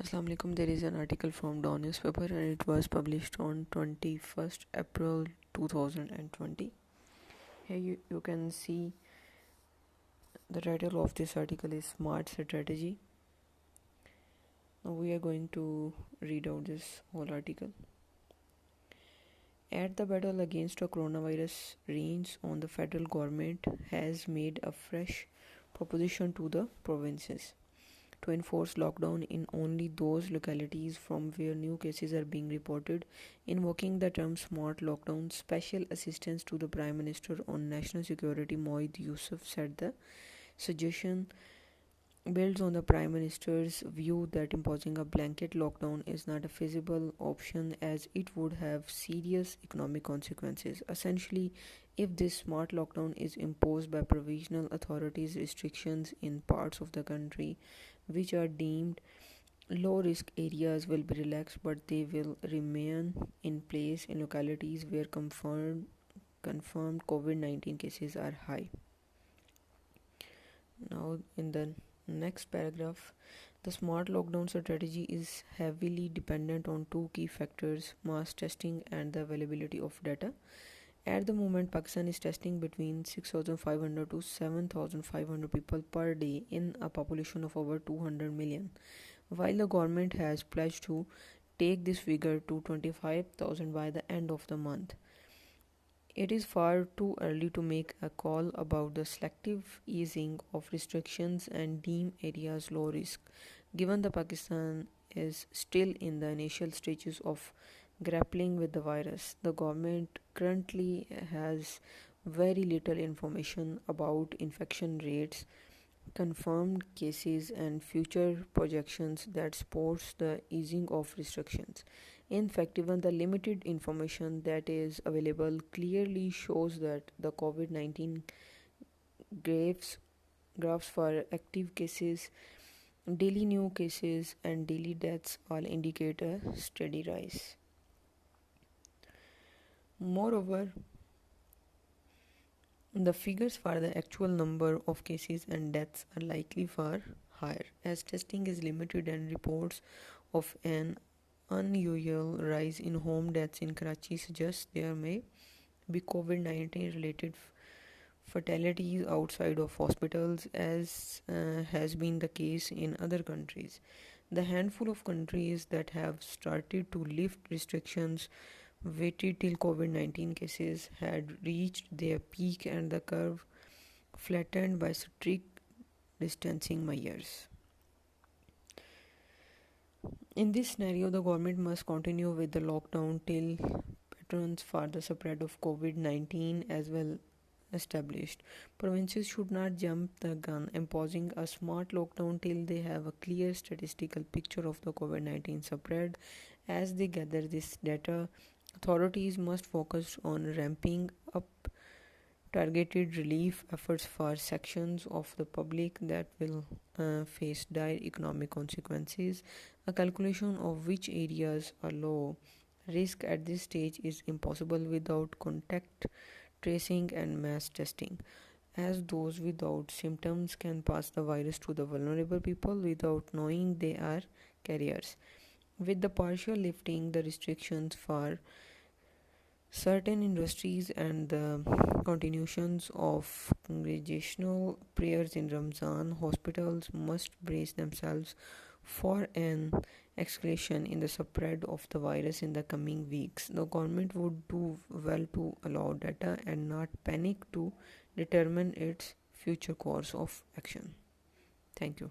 Assalamu alaikum. There is an article from Dawn newspaper and it was published on 21st April 2020. Here you can see the title of this article is Smart Strategy. Now we are going to read out this whole article. At the battle against the coronavirus reigns on the federal government has made a fresh proposition to the provinces to enforce lockdown in only those localities from where new cases are being reported, invoking the term smart lockdown. Special assistance to the Prime Minister on National Security Moeed Yusuf said the suggestion builds on the Prime Minister's view that imposing a blanket lockdown is not a feasible option as it would have serious economic consequences. Essentially, if this smart lockdown is imposed by provisional authorities, restrictions in parts of the country which are deemed low risk areas will be relaxed, but they will remain in place in localities where confirmed COVID-19 cases are high. Now, in the next paragraph, the smart lockdown strategy is heavily dependent on two key factors: mass testing and the availability of data. At the moment, Pakistan is testing between 6,500 to 7,500 people per day in a population of over 200 million, while the government has pledged to take this figure to 25,000 by the end of the month. It is far too early to make a call about the selective easing of restrictions and deem areas low risk, given that Pakistan is still in the initial stages of grappling with the virus. The government currently has very little information about infection rates, confirmed cases, and future projections that supports the easing of restrictions. In fact, even the limited information that is available clearly shows that the COVID-19 graphs for active cases, daily new cases, and daily deaths all indicate a steady rise. Moreover, the figures for the actual number of cases and deaths are likely far higher, as testing is limited and reports of an unusual rise in home deaths in Karachi suggest there may be COVID-19 related fatalities outside of hospitals, as has been the case in other countries. The handful of countries that have started to lift restrictions waited till COVID-19 cases had reached their peak and the curve flattened by strict distancing measures. In this scenario, the government must continue with the lockdown till patterns for the spread of COVID-19 as well established. Provinces should not jump the gun imposing a smart lockdown till they have a clear statistical picture of the COVID-19 spread. As they gather this data, authorities must focus on ramping up targeted relief efforts for sections of the public that will face dire economic consequences. A calculation of which areas are low risk at this stage is impossible without contact tracing and mass testing, as those without symptoms can pass the virus to the vulnerable people without knowing they are carriers. With the partial lifting the restrictions for certain industries and the continuations of congregational prayers in Ramzan, hospitals must brace themselves for an escalation in the spread of the virus in the coming weeks. The government would do well to allow data and not panic to determine its future course of action. Thank you.